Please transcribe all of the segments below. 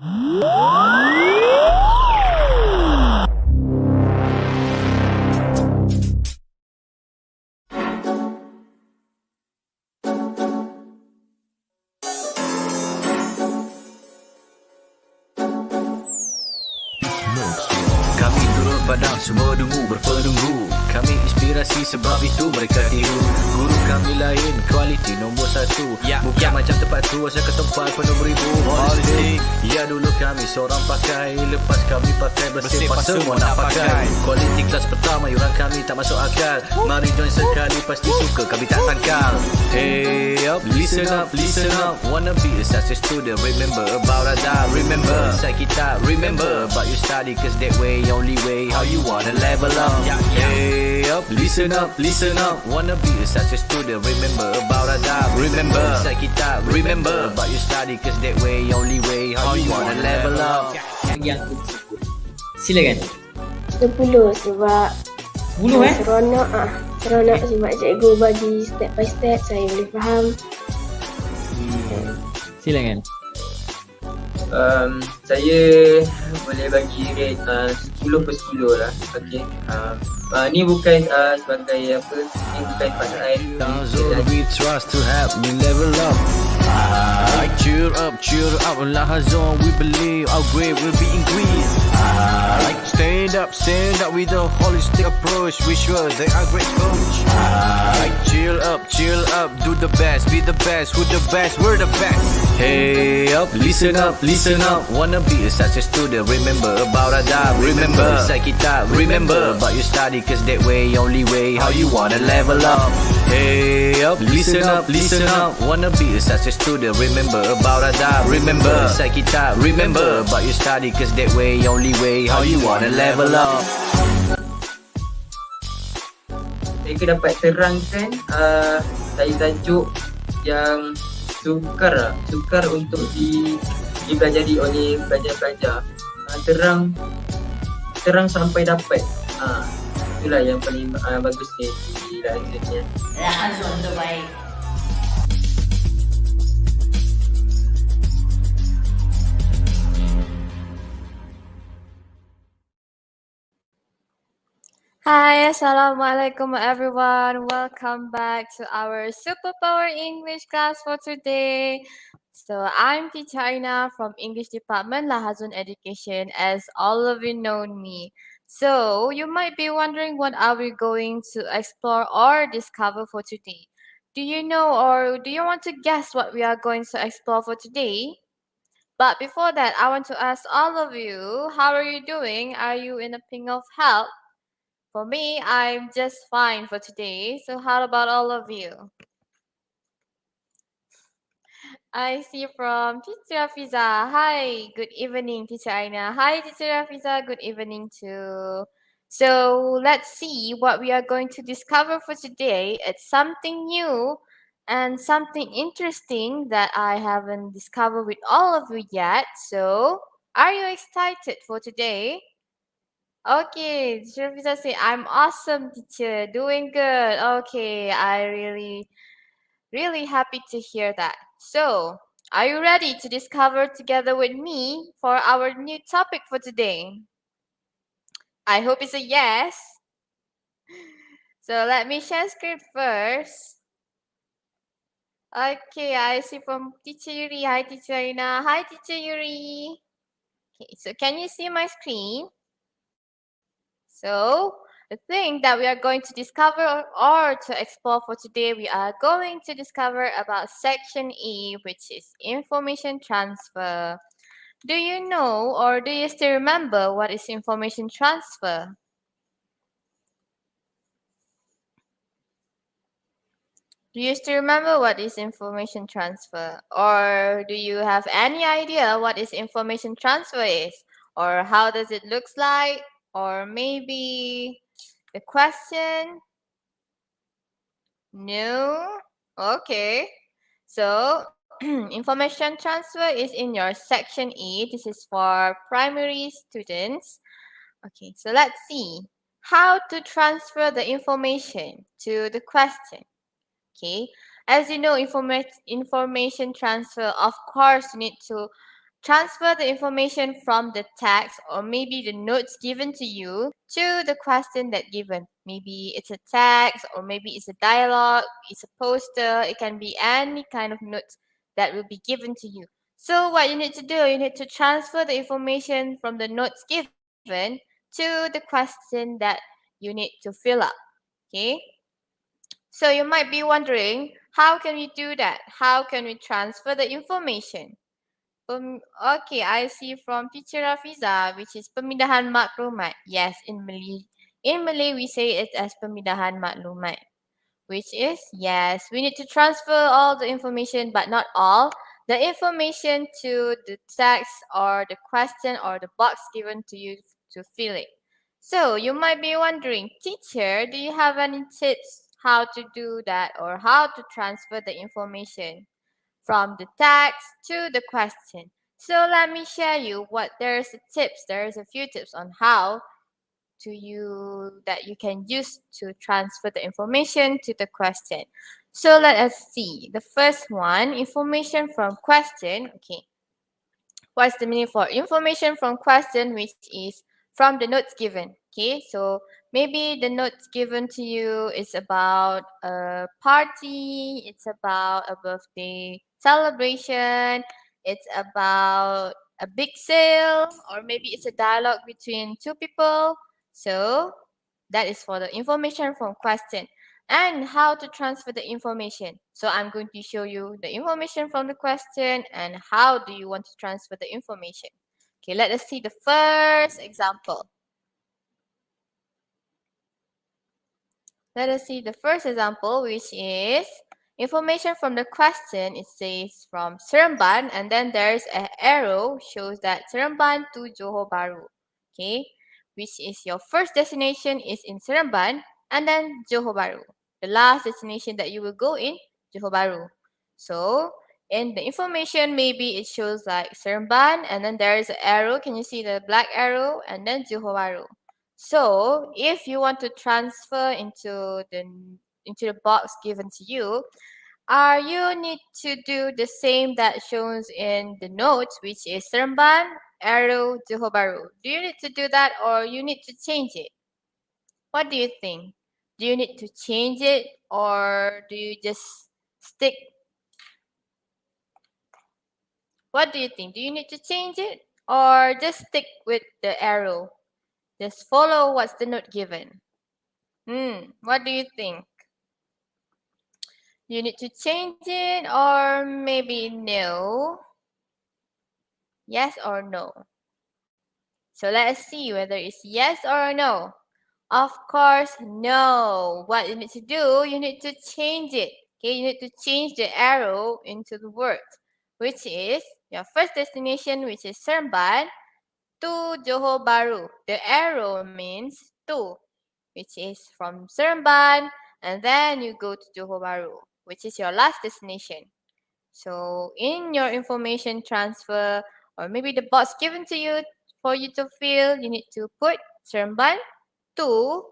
Kami turun padang, semua dengu berpenunggu. Kami inspirasi sebab itu mereka tiru. Guru kami lain, kualiti nombor 1. Bukan macam tempat tu, asal ke tempat penuh beribu politik. Ya dulu kami seorang pakai, lepas kami pakai bersih pas semua nak pakai. Kualiti kelas pertama, yuran kami tak masuk akal. Mari join sekali, pasti suka kami tak sangkal. Hey up, listen up, listen up. Wanna be a success student, remember about Ada. Remember, inside kita, remember about you study, cause that way, only way, how you wanna level up. Hey up, listen up, listen up. Wanna be a success student, remember about Ada. Remember, inside kita, remember about you study, cause that way, only way, how you wanna level up. Yang silakan. 10 sebab 10 seronok sebab cikgu bagi step by step, saya boleh faham. Silakan. Saya boleh bagi rate 10 per 10 lah. Okay. Ni bukan sebagai apa, ni bukan pasangan. Zone we trust to help me level up. Cheer up, Lahazon, we believe our grade will be increased. Stand up with a holistic approach. We sure they are great coach. Chill up, do the best, be the best, who the best, we're the best. Hey up, listen up. Wanna be a success student, remember about Ada. Remember, inside kita, remember about you study, cause that way, only way, how you wanna level up. Hey up, listen up. Wanna be a success student, remember about Ada. Remember, inside kita, remember about you study, cause that way, only way, how you wanna level up. Mereka dapat terangkan tajuk yang sukar untuk dipelajari oleh pelajar-pelajar. Terang sampai dapat. Itulah yang paling bagus di Lahazonnya. Lahazon terbaik. Hi, Assalamualaikum everyone. Welcome back to our Superpower English class for today. So I'm Teacher Aryna from English Department, Lahazon Education, as all of you know me. So you might be wondering what are we going to explore or discover for today. Do you know or do you want to guess what we are going to explore for today? But before that, I want to ask all of you, how are you doing? Are you in a ping of help? For me, I'm just fine for today. So how about all of you? I see from Teacher Afiza. Hi, good evening, Teacher Aryna. Hi, Teacher Afiza. Good evening too. So let's see what we are going to discover for today. It's something new and something interesting that I haven't discovered with all of you yet. So are you excited for today? Okay, teacher bisa say, I'm awesome, teacher. Doing good. Okay, I really happy to hear that. So, are you ready to discover together with me for our new topic for today? I hope it's a yes. So, let me share screen first. Okay, I see from Teacher Yuri. Hi, Teacher Aryna. Hi, Teacher Yuri. Okay, so can you see my screen? So, the thing that we are going to discover or to explore for today, we are going to discover about section E, which is information transfer. Do you know or do you still remember what is information transfer? Do you still remember what is information transfer? Or do you have any idea what is information transfer is? Or how does it looks like? Or maybe the question? No? Okay. So, information transfer is in your section E. This is for primary students. Okay, so let's see how to transfer the information to the question. Okay, as you know, information transfer, of course, you need to transfer the information from the text or maybe the notes given to you to the question that given. Maybe it's a text or maybe it's a dialogue, it's a poster, it can be any kind of notes that will be given to you. So what you need to do, you need to transfer the information from the notes given to the question that you need to fill up. Okay? So you might be wondering, how can we do that? How can we transfer the information? Okay, I see from Teacher Afiza, which is pemindahan maklumat. Yes, in Malay we say it as pemindahan maklumat, which is yes, we need to transfer all the information, but not all the information to the text or the question or the box given to you to fill it. So you might be wondering, teacher, do you have any tips how to do that or how to transfer the information from the text to the question? So let me share you what there's a tips. There's a few tips on how to you that you can use to transfer the information to the question. So let us see. The first one, information from question. Okay. What's the meaning for information from question, which is from the notes given? Okay, so maybe the notes given to you is about a party, it's about a birthday celebration, it's about a big sale, or maybe it's a dialogue between two people. So that is for the information from question and how to transfer the information. So I'm going to show you the information from the question and how do you want to transfer the information. Okay, let us see the first example. Let us see the first example, which is information from the question. It says from Seremban, and then there's an arrow shows that Seremban to Johor Bahru. Okay, which is your first destination is in Seremban, and then Johor Bahru. The last destination that you will go in, Johor Bahru. So in the information, maybe it shows like Seremban, and then there is an arrow. Can you see the black arrow? And then Johor Bahru. So if you want to transfer into the box given to you, you need to do the same that shows in the notes, which is Seremban, arrow, Johor Bahru. Do you need to do that or you need to change it? What do you think? Do you need to change it or do you just stick? What do you think? Do you need to change it or just stick with the arrow? Just follow what's the note given. What do you think? You need to change it or maybe no? Yes or no? So let us see whether it's yes or no. Of course, no. What you need to do, you need to change it. Okay, you need to change the arrow into the word, which is your first destination, which is Seremban, to Johor Bahru. The arrow means to, which is from Seremban, and then you go to Johor Bahru, which is your last destination. So in your information transfer, or maybe the box given to you for you to fill, you need to put Seremban to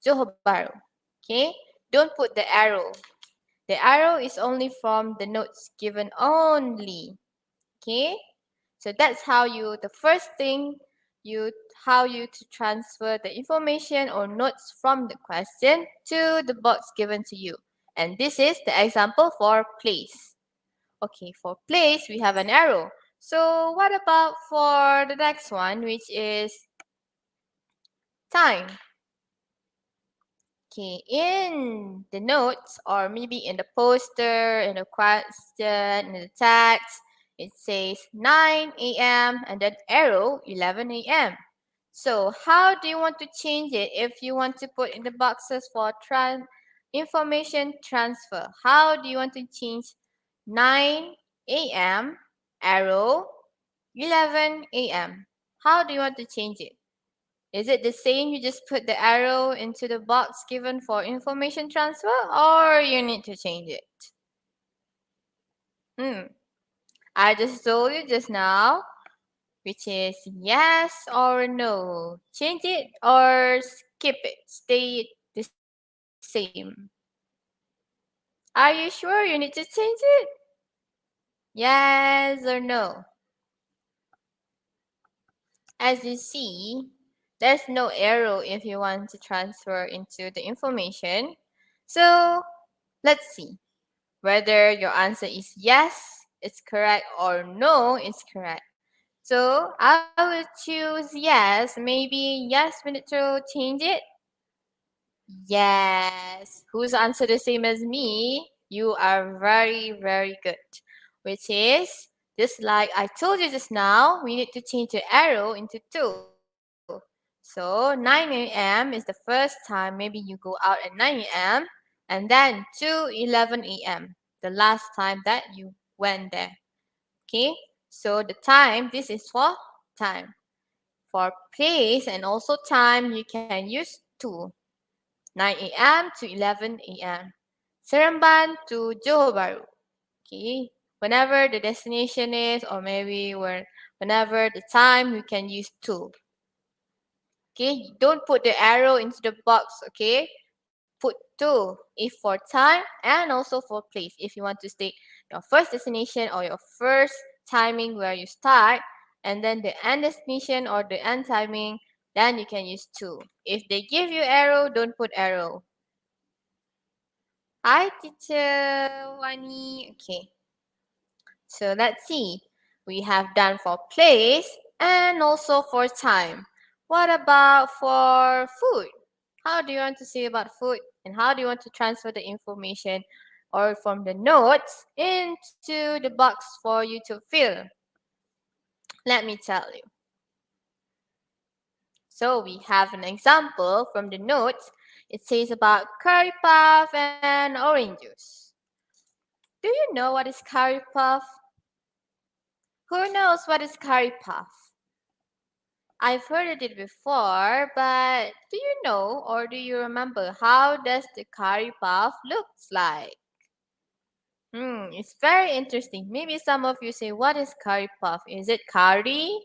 Johor Bahru. Okay? Don't put the arrow. The arrow is only from the notes given only. Okay? So that's how the first thing how you to transfer the information or notes from the question to the box given to you. And this is the example for place. Okay, for place, we have an arrow. So what about for the next one, which is time? Okay, in the notes or maybe in the poster, in the question, in the text, it says 9 a.m. and then arrow 11 a.m. So how do you want to change it if you want to put in the boxes for information transfer? How do you want to change 9 a.m. arrow 11 a.m.? How do you want to change it? Is it the same? You just put the arrow into the box given for information transfer or you need to change it? I just told you just now, which is yes or no. Change it or skip it. Stay the same. Are you sure you need to change it? Yes or no? As you see, there's no arrow if you want to transfer into the information. So let's see whether your answer is yes, it's correct, or no, it's correct. So I will choose yes. Maybe yes, we need to change it. Yes. Who's answer the same as me? You are very, very good. Which is, just like I told you just now, we need to change the arrow into 2. So 9 a.m. is the first time. Maybe you go out at 9 a.m. and then to 11 a.m. The last time that you went there. Okay. So the time, this is for time. For place and also time, you can use 2. 9 a.m. to 11 a.m. Seremban to Johor Bahru. Okay. Whenever the destination is, or maybe whenever the time, you can use 2. Okay. Don't put the arrow into the box. Okay. Put 2 if for time and also for place. If you want to state your first destination or your first timing where you start, and then the end destination or the end timing, then you can use 2. If they give you arrow, don't put arrow. Hi, teacher Wani. Okay, so let's see. We have done for place and also for time. What about for food? How do you want to say about food? And how do you want to transfer the information or from the notes into the box for you to fill? Let me tell you. So we have an example from the notes. It says about curry puff and orange juice. Do you know what is curry puff? Who knows what is curry puff? I've heard it before, but do you know or do you remember how does the curry puff looks like? It's very interesting. Maybe some of you say, what is curry puff? Is it curry?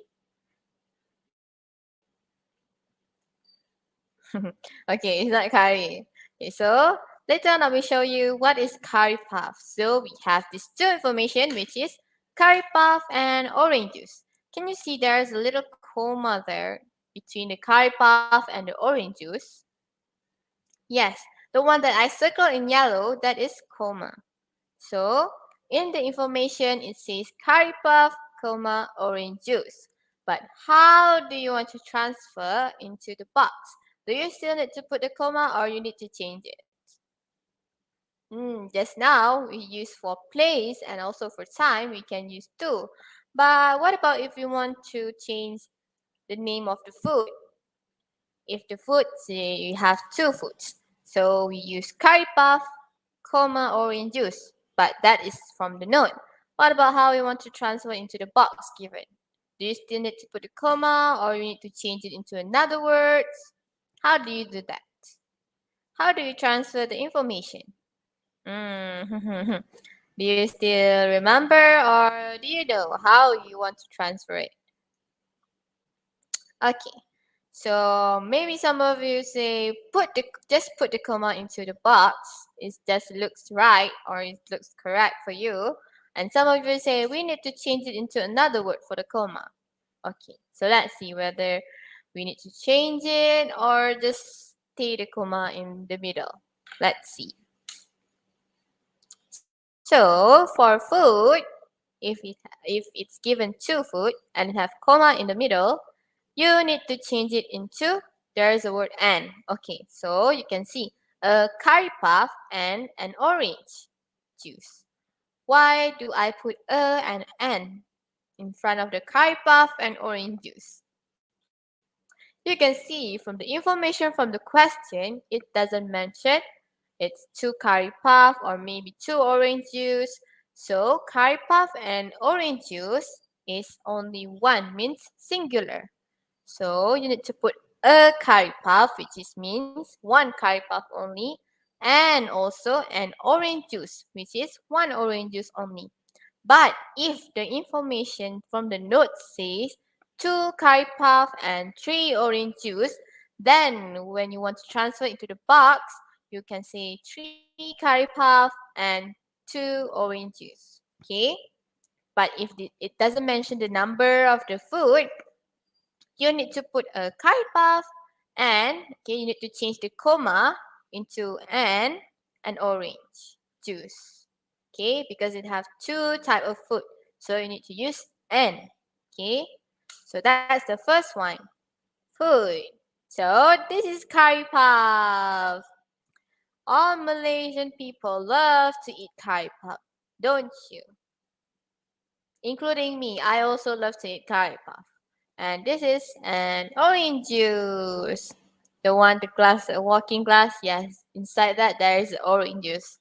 Okay, it's not curry. Okay, so later on I will show you what is curry puff. So we have these 2 information, which is curry puff and orange juice. Can you see there's a little comma there between the curry puff and the orange juice? Yes, the one that I circle in yellow, that is comma. So in the information, it says curry puff, comma, orange juice. But how do you want to transfer into the box? Do you still need to put the comma or you need to change it? Just now, we use for place and also for time, we can use 2. But what about if we want to change the name of the food? If the food, say you have 2 foods. So we use curry puff, comma, orange juice. But that is from the note. What about how we want to transfer into the box given? Do you still need to put a comma or you need to change it into another word? How do you do that? How do you transfer the information? Do you still remember or do you know how you want to transfer it? Okay. So maybe some of you say just put the comma into the box. It just looks right or it looks correct for you. And some of you say we need to change it into another word for the comma. Okay. So let's see whether we need to change it or just stay the comma in the middle. Let's see. So for food, if it's given 2 food and have comma in the middle, you need to change it into there is a word and. Okay, so you can see a curry puff and an orange juice. Why do I put a and an in front of the curry puff and orange juice? You can see from the information from the question, it doesn't mention it's 2 curry puff or maybe 2 orange juice. So curry puff and orange juice is only 1, means singular. So you need to put a curry puff, which is means 1 curry puff only, and also an orange juice, which is 1 orange juice only. But if the information from the note says 2 curry puff and 3 orange juice, then when you want to transfer into the box, you can say 3 curry puff and 2 orange juice. Okay? But if it doesn't mention the number of the food, you need to put a curry puff and you need to change the comma into an orange juice. Okay, because it has two type of food. So you need to use N. Okay, so that's the first one. Food. So this is curry puff. All Malaysian people love to eat curry puff, don't you? Including me, I also love to eat curry puff. And this is an orange juice. The one, the glass, a walking glass, yes. Inside that, there is orange juice.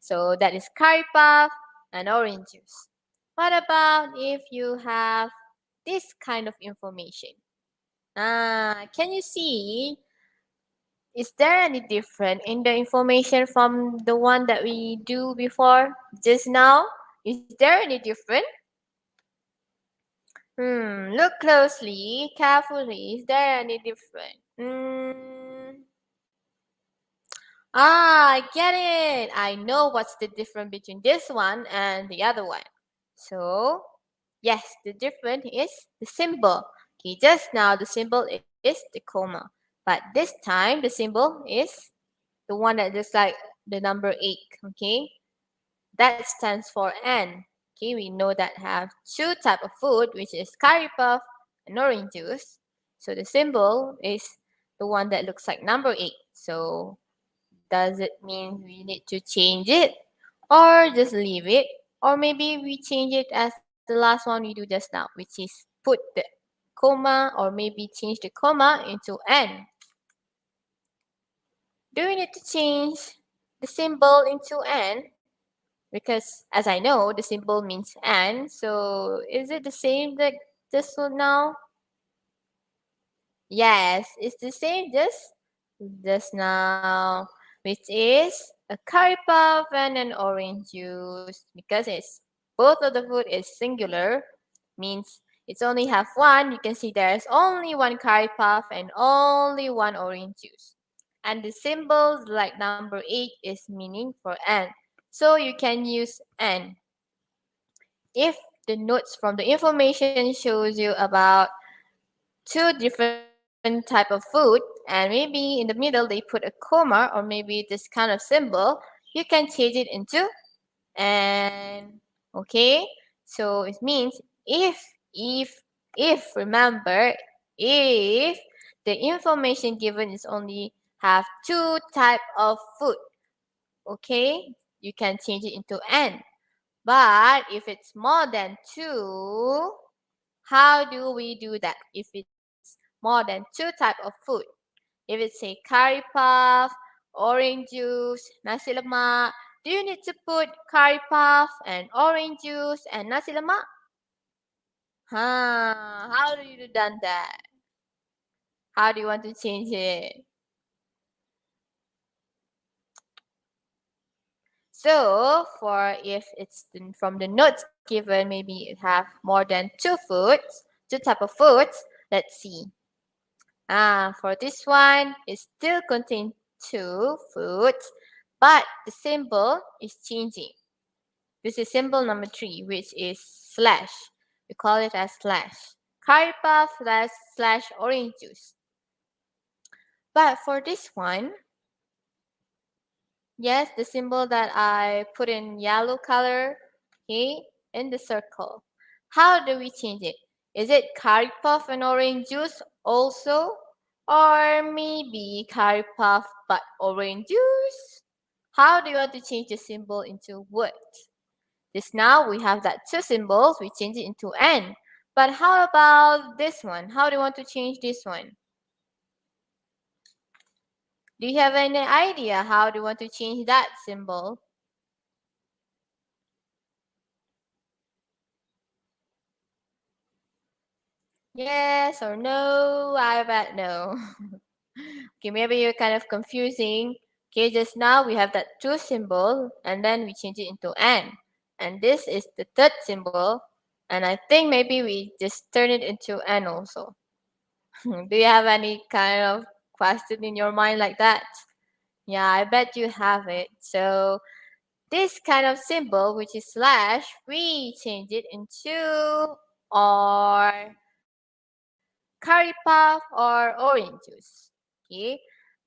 So that is curry puff and orange juice. What about if you have this kind of information? Can you see? Is there any different in the information from the one that we do before just now? Is there any different? Look closely, carefully. Is there any different? I get it. I know what's the difference between this one and the other one. So, yes, the difference is the symbol. Okay, just now the symbol is the comma. But this time the symbol is the one that looks like the number 8. Okay, that stands for N. Okay, we know that have two type of food, which is curry puff and orange juice. So the symbol is the one that looks like number 8. So does it mean we need to change it or just leave it? Or maybe we change it as the last one we do just now, which is put the comma or maybe change the comma into N. Do we need to change the symbol into N? Because as I know, the symbol means and. So is it the same like this one now? Yes, it's the same just now, which is a curry puff and an orange juice. Because it's both of the food is singular, means it's only have one. You can see there's only one curry puff and only one orange juice. And the symbols like number 8 is meaning for and. So you can use and. If the notes from the information shows you about two different type of food and maybe in the middle they put a comma or maybe this kind of symbol, you can change it into and. Okay, so it means if remember, if the information given is only have two type of food, okay, you can change it into n. But if it's more than two, how do we do that? If it's more than two type of food, if it's a curry puff, orange juice, nasi lemak, do you need to put curry puff and orange juice and nasi lemak? How do you done that? How do you want to change it? So for if it's from the notes given, maybe it have more than two type of foods. Let's see. For this one, it still contains two foods, but the symbol is changing. This is symbol number 3, which is slash. We call it as slash. Curry puff slash orange juice. But for this one, yes, the symbol that I put in yellow color, okay, in the circle. How do we change it? Is it curry puff and orange juice also? Or maybe curry puff but orange juice? How do you want to change the symbol into word? Just now we have that two symbols, we change it into N. But how about this one? How do you want to change this one? Do you have any idea how do you want to change that symbol? Yes or no? I bet no. Okay, maybe you're kind of confusing. Okay, just now we have that two symbol and then we change it into N. And this is the third symbol. And I think maybe we just turn it into N also. Do you have any kind of question in your mind like that? Yeah, I bet you have it. So this kind of symbol, which is slash, we change it into or curry curry puff or orange juice. Okay,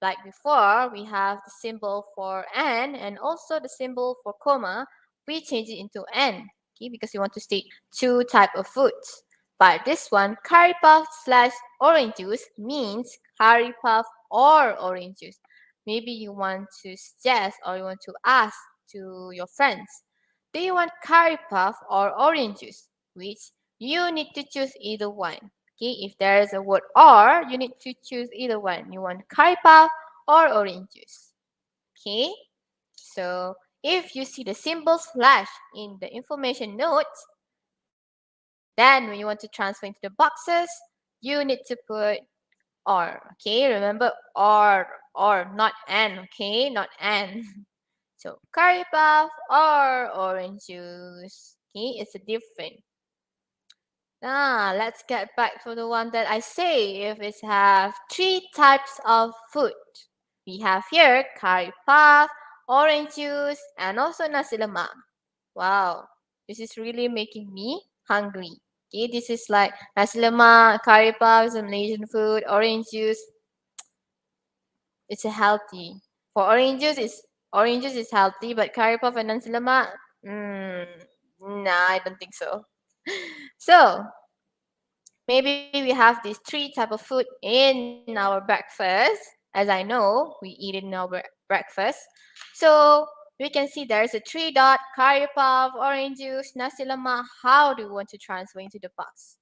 like before, we have the symbol for and also the symbol for comma. We change it into n. Okay, because we want to state two type of foods. But this one, curry puff slash orange juice means curry puff or orange juice. Maybe you want to suggest or you want to ask to your friends, do you want curry puff or orange juice? Which you need to choose either one. Okay, if there is a word or, you need to choose either one. You want curry puff or orange juice. Okay, so if you see the symbol slash in the information notes, then when you want to transfer into the boxes, you need to put or. Okay, remember or, not and. Okay, not and. So curry puff or orange juice. Okay, it's a different. Let's get back to the one that I say if it have three types of food. We have here curry puff, orange juice, and also nasi lemak. Wow, this is really making me hungry. Okay, this is like nasi lemak, curry puff is a Malaysian food, orange juice, it's a healthy. For orange juice is healthy, but curry puff and nasi lemak, nah, I don't think so. So maybe we have these three type of food in our breakfast. As I know, we eat it in our breakfast. So we can see there's a three dot, curry puff, orange juice, nasi lemak. How do you want to transfer into the box?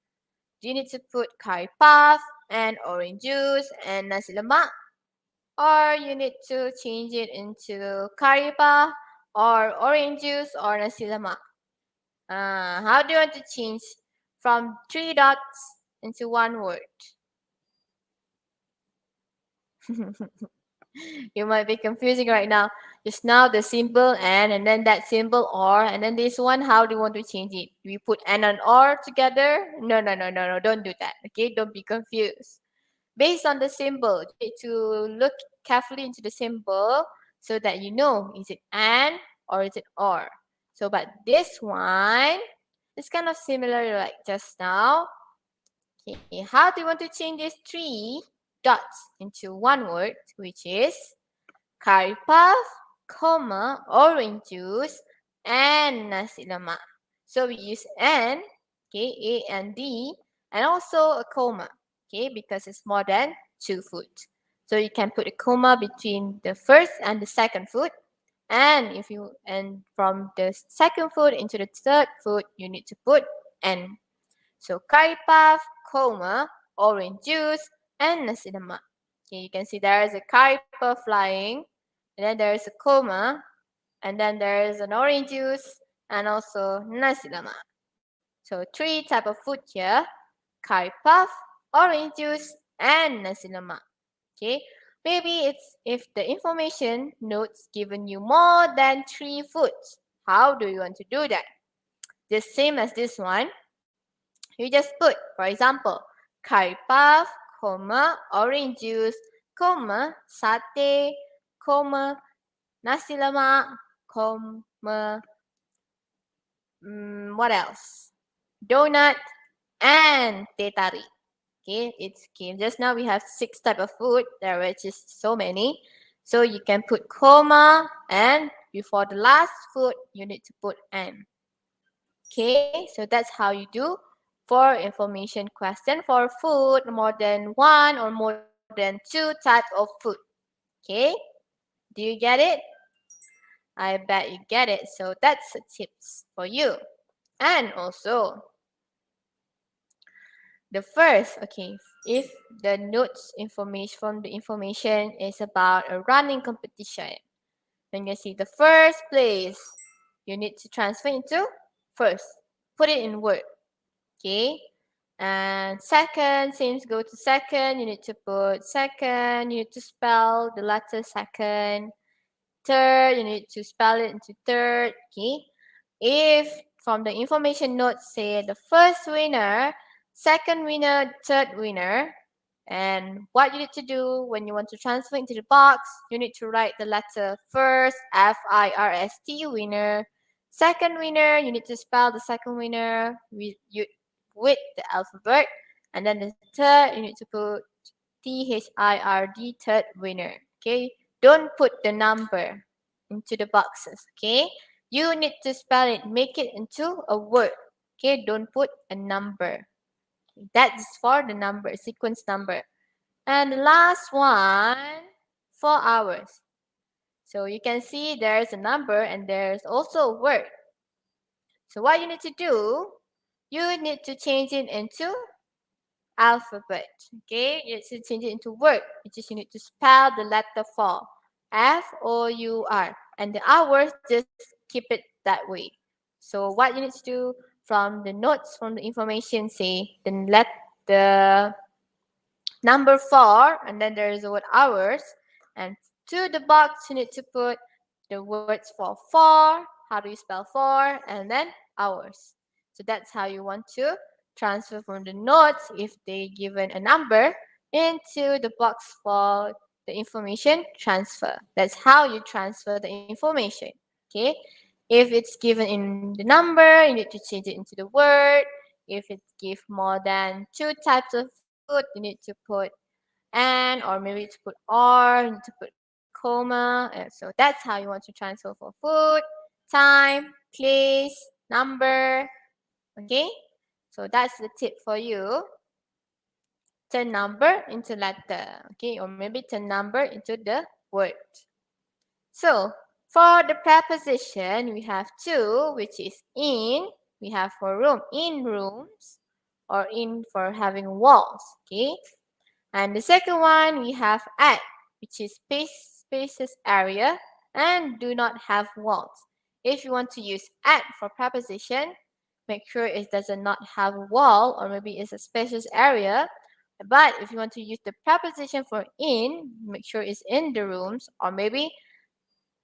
Do you need to put curry puff and orange juice and nasi lemak? Or you need to change it into curry puff or orange juice or nasi lemak? How do you want to change from three dots into one word? You might be confusing right now. Just now the symbol and then that symbol or, and then this one, how do you want to change it? Do we put and or together? No, no, no, no, no, don't do that. Okay, don't be confused. Based on the symbol, you need to look carefully into the symbol so that you know, is it and or is it or? So, but this one is kind of similar like just now. Okay, how do you want to change these three dots into one word, which is curry puff, comma, orange juice, and nasi lemak. So we use and, okay, A and D, and also a comma, okay, because it's more than two food. So you can put a comma between the first and the second food. And from the second food into the third food, you need to put N. So curry puff, comma, orange juice, and nasi lemak. Okay, you can see there is a curry puff flying, and then there is a comma, and then there is an orange juice, and also nasi lemak. So three type of food here: curry puff, orange juice, and nasi lemak. Okay, maybe it's if the information notes given you more than three foods. How do you want to do that? The same as this one. You just put, for example, curry puff, comma, orange juice, comma, satay, comma, nasi lemak, comma, what else? Donut and teh tarik. Okay, it's okay. Just now we have 6 type of food. There are just so many. So you can put comma and before the last food, you need to put an. Okay, so that's how you do for information question for food, more than one or more than 2 type of food. Okay, do you get it? I bet you get it. So that's a tips for you. And also, the first, okay, if the notes information from the information is about a running competition, then you see the first place, you need to transfer into first. Put it in word. Okay. And second, since go to second, you need to put second, you need to spell the letter second. Third, you need to spell it into third. Okay. If from the information notes say the first winner, second winner, third winner, and what you need to do when you want to transfer into the box, you need to write the letter first, F-I-R-S-T, winner. Second winner, you need to spell the second winner with the alphabet. And then the third, you need to put THIRD, third winner. Okay, don't put the number into the boxes. Okay, you need to spell it, make it into a word. Okay, don't put a number. That is for the number, sequence number. And the last one, 4 hours. So you can see there's a number and there's also a word. So what you need to do, you need to change it into alphabet. Okay, you need to change it into word. You need to spell the letter for FOUR. And the hours, just keep it that way. So what you need to do from the notes, from the information, say the number 4, and then there is the word hours. And to the box, you need to put the words for, how do you spell for, and then hours. So that's how you want to transfer from the notes, if they given a number, into the box for the information transfer. That's how you transfer the information. Okay. If it's given in the number, you need to change it into the word. If it give more than 2 types of food, you need to put and, or maybe to put or, you need to put comma. And so that's how you want to transfer for food, time, place, number. Okay, so that's the tip for you. Turn number into letter. Okay, or maybe turn number into the word. So for the preposition, we have two, which is in. We have for room, in rooms, or in for having walls. Okay, and the second one, we have at, which is spaces area and do not have walls. If you want to use at for preposition, make sure it does not have a wall, or maybe it's a spacious area. But if you want to use the preposition for in, make sure it's in the rooms, or maybe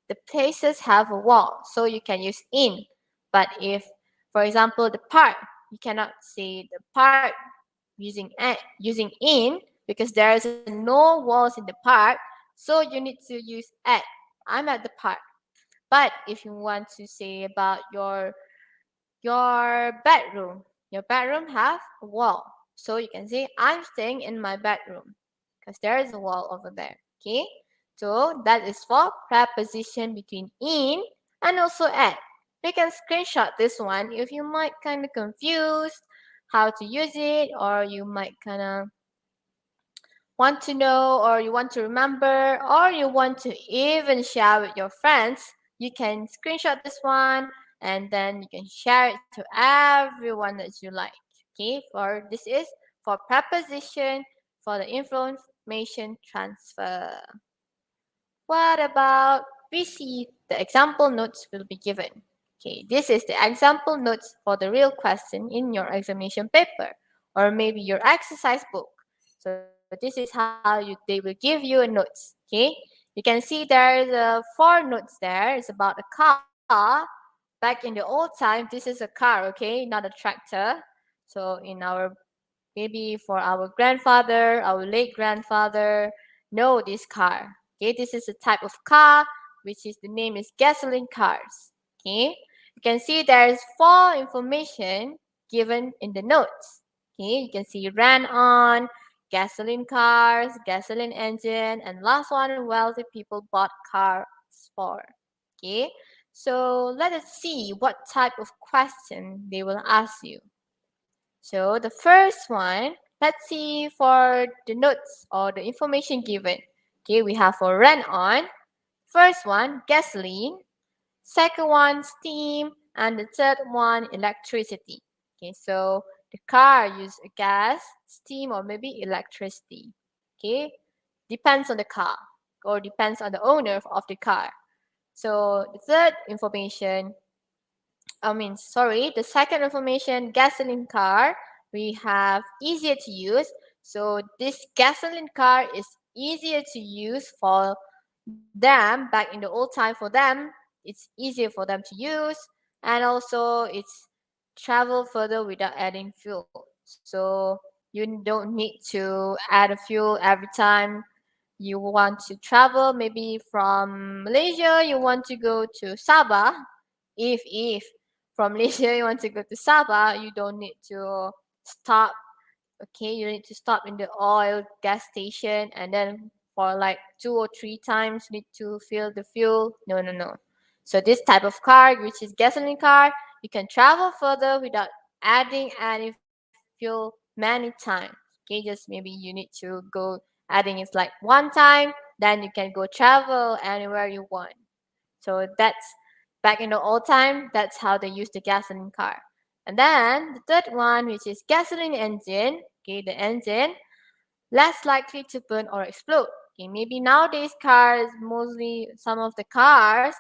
the places have a wall, so you can use in. But if, for example, the park, you cannot say the park using in, because there is no walls in the park, so you need to use at. I'm at the park. But if you want to say about your bedroom have a wall, so you can say I'm staying in my bedroom, because there is a wall over there. Okay, so that is for preposition between in and also at. You can screenshot this one if you might kind of confused how to use it, or you might kind of want to know, or you want to remember, or you want to even share with your friends. You can screenshot this one and then you can share it to everyone that you like. Okay, for this is for preposition for the information transfer. What about we see the example notes will be given. Okay, this is the example notes for the real question in your examination paper, or maybe your exercise book. So this is how they will give you a notes. Okay, you can see there's 4 notes there. It's about a car. Back in the old time, this is a car, okay, not a tractor. So in our, maybe for our grandfather, our late grandfather, know this car. Okay, this is a type of car, which is the name is gasoline cars. Okay, you can see there's 4 information given in the notes. Okay, you can see ran on, gasoline cars, gasoline engine, and last one, wealthy people bought cars for. Okay, so let us see what type of question they will ask you. So the first one, let's see for the notes or the information given. Okay, we have for ran on. First one, gasoline. Second one, steam. And the third one, electricity. Okay, so the car uses gas, steam, or maybe electricity. Okay, depends on the car or depends on the owner of the car. So the third information, the second information, gasoline car, we have easier to use. So this gasoline car is easier to use for them. Back in the old time, for them, it's easier for them to use, and also it's travel further without adding fuel. So you don't need to add a fuel every time you want to travel. Maybe from Malaysia, you want to go to Sabah. If from Malaysia you want to go to Sabah, you don't need to stop Okay, you need to stop in the oil gas station and then for like 2 or 3 times you need to fill the fuel. No, no, no. So this type of car, which is gasoline car, you can travel further without adding any fuel many times. Okay, just maybe you need to go adding it like one time, then you can go travel anywhere you want. So that's back in the old time, that's how they used the gasoline car. And then the third one, which is gasoline engine. Okay, the engine less likely to burn or explode. Okay, maybe nowadays cars, mostly some of the cars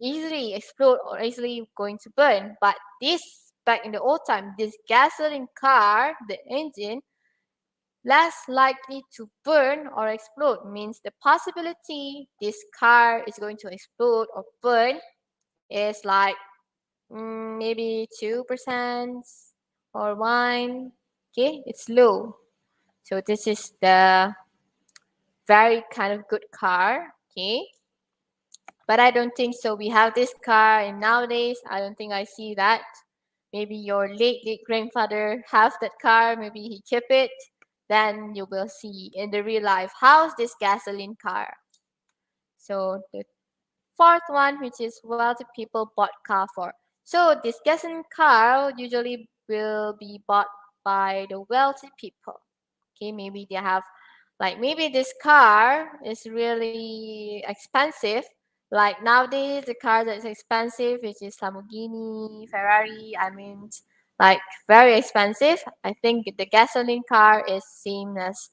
easily explode or easily going to burn. But this back in the old time, this gasoline car, the engine less likely to burn or explode means the possibility this car is going to explode or burn is like maybe 2% or 1. Okay, it's low. So this is the very kind of good car. Okay, but I don't think so. We have this car, and nowadays I don't think I see that. Maybe your late grandfather have that car. Maybe he keep it. Then you will see in the real life how's this gasoline car. So the fourth one, which is wealthy people bought car for. So this gasoline car usually will be bought by the wealthy people. Okay, maybe they have like maybe this car is really expensive. Like nowadays the car that's expensive, which is Lamborghini, Ferrari, I mean like very expensive. I think the gasoline car is same as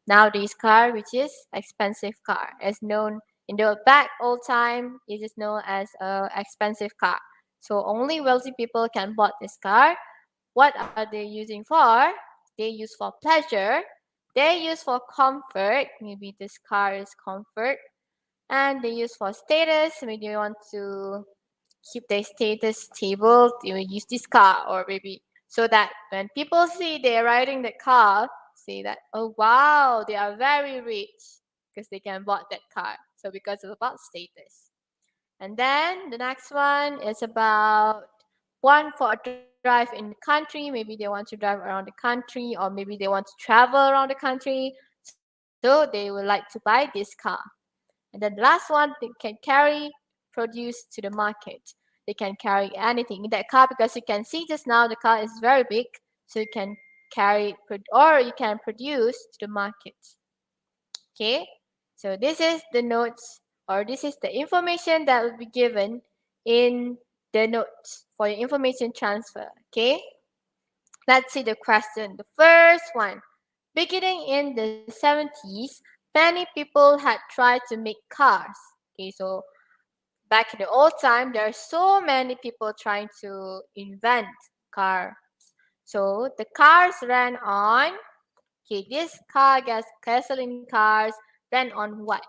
nowadays car, which is expensive car, as known in the back old time, it is known as a expensive car. So only wealthy people can bought this car. What are they using for? They use for pleasure. They use for comfort. Maybe this car is comfort. And they use for status. Maybe they want to keep their status stable. They will use this car, or maybe so that when people see they're riding the car, say that, oh wow, they are very rich because they can bought that car. So because of about status. And then the next one is about one for a drive in the country. Maybe they want to drive around the country, or maybe they want to travel around the country. So they would like to buy this car. And then the last one, they can carry produce to the market. They can carry anything in that car because you can see just now the car is very big, so you can carry or you can produce to the market. Okay, so this is the notes or this is the information that will be given in the notes for your information transfer. Okay, let's see the question. The first one, beginning in the 70s, many people had tried to make cars. Okay, so back in the old time, there are so many people trying to invent cars. So the cars ran on, okay, this gasoline cars ran on what?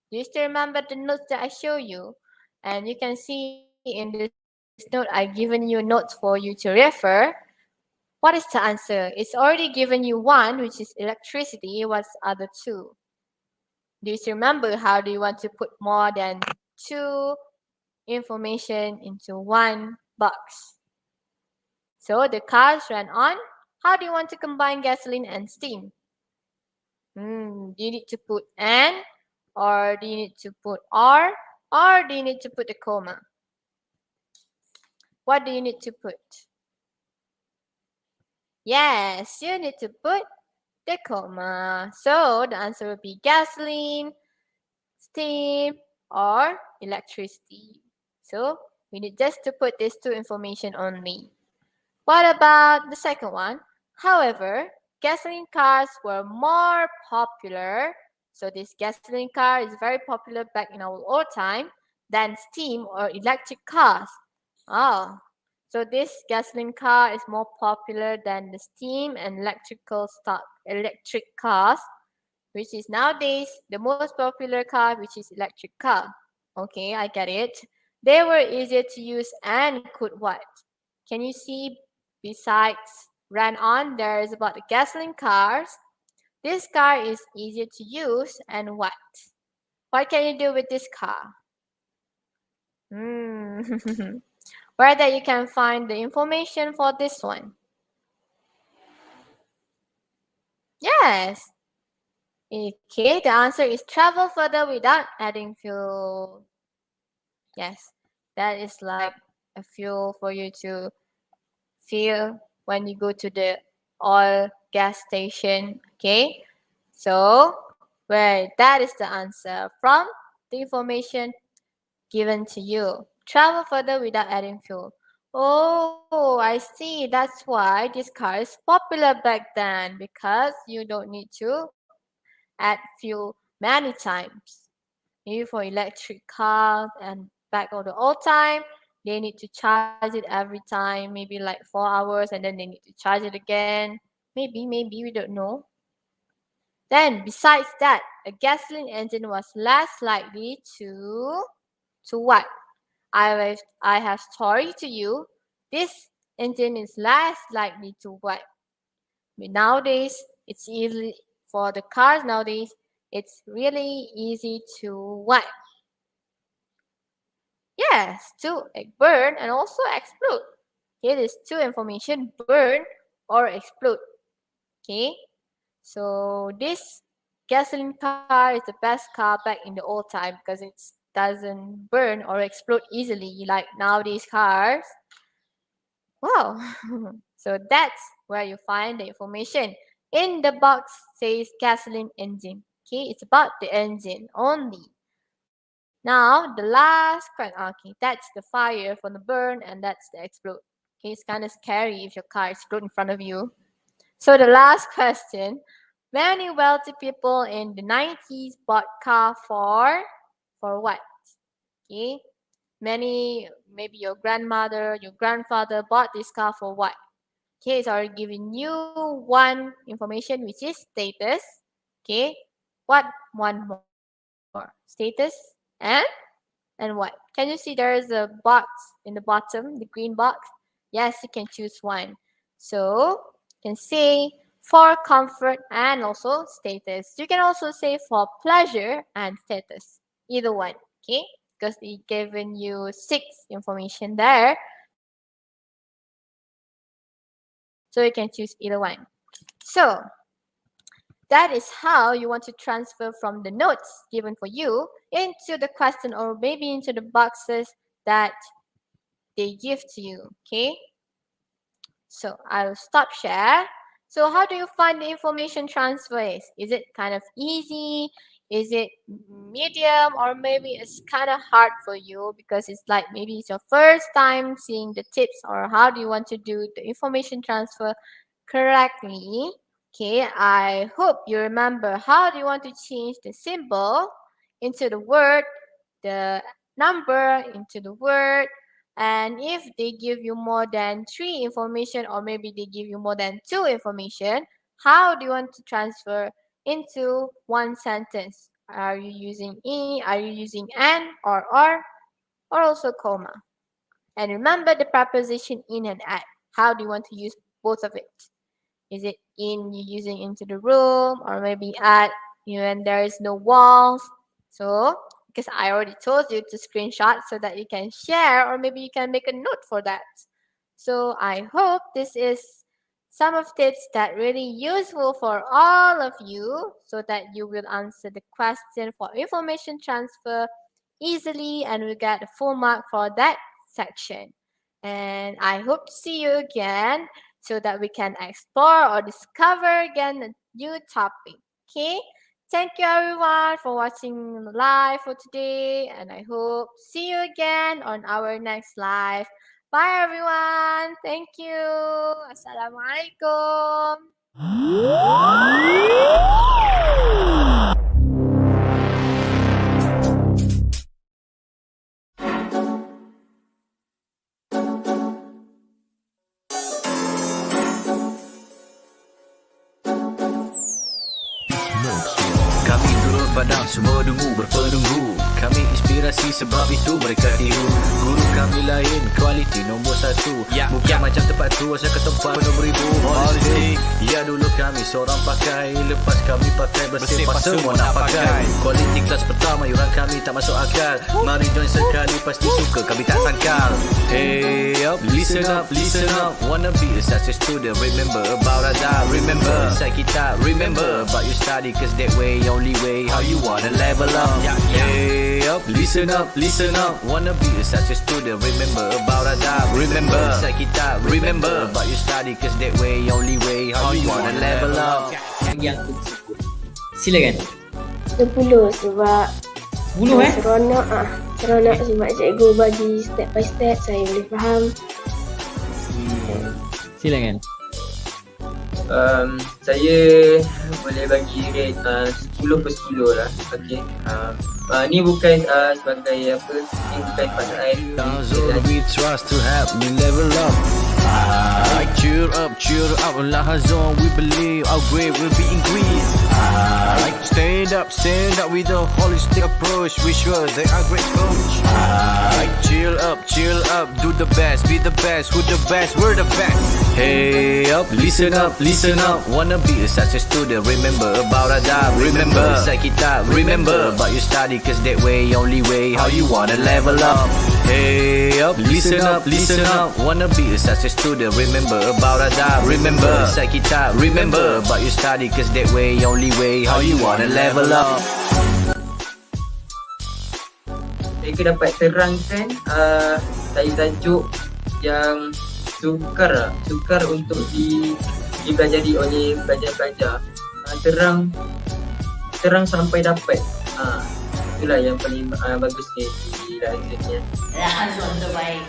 Do you still remember the notes that I show you? And you can see in this note, I've given you notes for you to refer. What is the answer? It's already given you one, which is electricity. What's other two? Do you still remember how do you want to put more than two information into one box? So the cars ran on. How do you want to combine gasoline and steam? Do you need to put N, or do you need to put R, or do you need to put a comma? What do you need to put? Yes, you need to put the comma. So the answer will be gasoline, steam, or electricity. So we need just to put these two information only. What about the second one? However, gasoline cars were more popular. So this gasoline car is very popular back in our old time than steam or electric cars. Oh, so this gasoline car is more popular than the steam and electric cars, which is nowadays the most popular car, which is electric car. Okay, I get it. They were easier to use and could what? Can you see besides ran on, there is about the gasoline cars. This car is easier to use and what? What can you do with this car? Hmm. Where that you can find the information for this one? Yes. Okay, the answer is travel further without adding fuel. Yes, that is like a fuel for you to fill when you go to the oil gas station. Okay, so where that is the answer from the information given to you. Travel further without adding fuel. Oh, I see. That's why this car is popular back then because you don't need to add fuel many times. Maybe for electric cars and back of the old time, they need to charge it every time, maybe like 4 hours, and then they need to charge it again. Maybe we don't know. Then, besides that, a gasoline engine was less likely to what? I have story to you. This engine is less likely to what? Nowadays, it's easy for the cars nowadays. It's really easy to what? Yes, to burn and also explode. Okay, there's two information: burn or explode. Okay, so this gasoline car is the best car back in the old time because it doesn't burn or explode easily like nowadays cars. Wow. So that's where you find the information. In the box says gasoline engine. Okay, it's about the engine only. Now the last question. Okay, that's the fire from the burn and that's the explode. Okay, it's kind of scary if your car explodes in front of you. So the last question. Many wealthy people in the 90s bought car for what? Okay. Many, maybe your grandmother, your grandfather bought this car for what? Okay, it's already giving you one information which is status. Okay. What one more? Status and what? Can you see there is a box in the bottom, the green box? Yes, you can choose one. So you can say for comfort and also status. You can also say for pleasure and status. Either one. Okay? Because they given you 6 information there. So you can choose either one. So that is how you want to transfer from the notes given for you into the question or maybe into the boxes that they give to you. Okay? So I'll stop share. So how do you find the information transfer is? Is it kind of easy? Is it medium or maybe it's kind of hard for you because it's like maybe it's your first time seeing the tips or how do you want to do the information transfer correctly? Okay, I hope you remember how do you want to change the symbol into the word, the number into the word, and if they give you more than 3 information or maybe they give you more than 2 information, how do you want to transfer into one sentence? Are you using E, are you using N or also comma? And remember the preposition in and at. How do you want to use both of it? Is it in you using into the room or maybe at when there is no walls? So because I already told you to screenshot so that you can share or maybe you can make a note for that. So I hope this is some of tips that really useful for all of you so that you will answer the question for information transfer easily and will get a full mark for that section. And I hope to see you again so that we can explore or discover again a new topic. Okay? Thank you everyone for watching live for today and I hope to see you again on our next live. Bye everyone. Thank you. Assalamualaikum. Notes. Kami turun padang, semua dungu berpenunggu. Kami inspirasi sebab itu mereka tiru. Guru kami lain, kualiti nombor 1. Bukan macam tempat tu, asal ke tempat penuh beribu politik. Ya dulu kami seorang pakai, lepas kami pakai bersih pas semua nak pakai. Kualiti kelas pertama, yuran kami tak masuk akal. Mari join sekali, pasti suka kami tak sangkal. Hey up, listen up, listen up. Wanna be a success student, remember about Azhar. Remember, inside kita, remember about your study, cause that way, only way, how you wanna level up. Hey up, listen up, listen up. Wanna be a success student, remember about Azhar. Remember, inside kita, remember about your study, cause that way, only way, how you wanna level up. Yang aku sebut. Silakan. 10 sebab 10 seronok seronok sebab cikgu bagi step by step, saya boleh faham. Silakan. Saya boleh bagi rate 10 per 10 lah. Okay. Ni bukan sebagai apa, ni bukan pasal Zone we trust to help me level up. Cheer up, Lahazon, we believe our grade will be increased. Stand up with a holistic approach. We sure they are great coach. Chill up, do the best, be the best, who the best, we're the best. Hey up, listen up, wanna be a success student, remember about Azhar. Remember, inside kita, remember about your study, cause that way, only way, how you wanna level up. Hey up, listen up, wanna be a success student, remember about Azhar. Remember, inside kita, remember about your study, cause that way, only way, how you wanna level up. Mereka dapat terangkan tajuk yang sukar untuk dipelajari oleh pelajar-pelajar. Terang sampai dapat. Itulah yang paling bagus di dalam ni. Rahazon terbaik.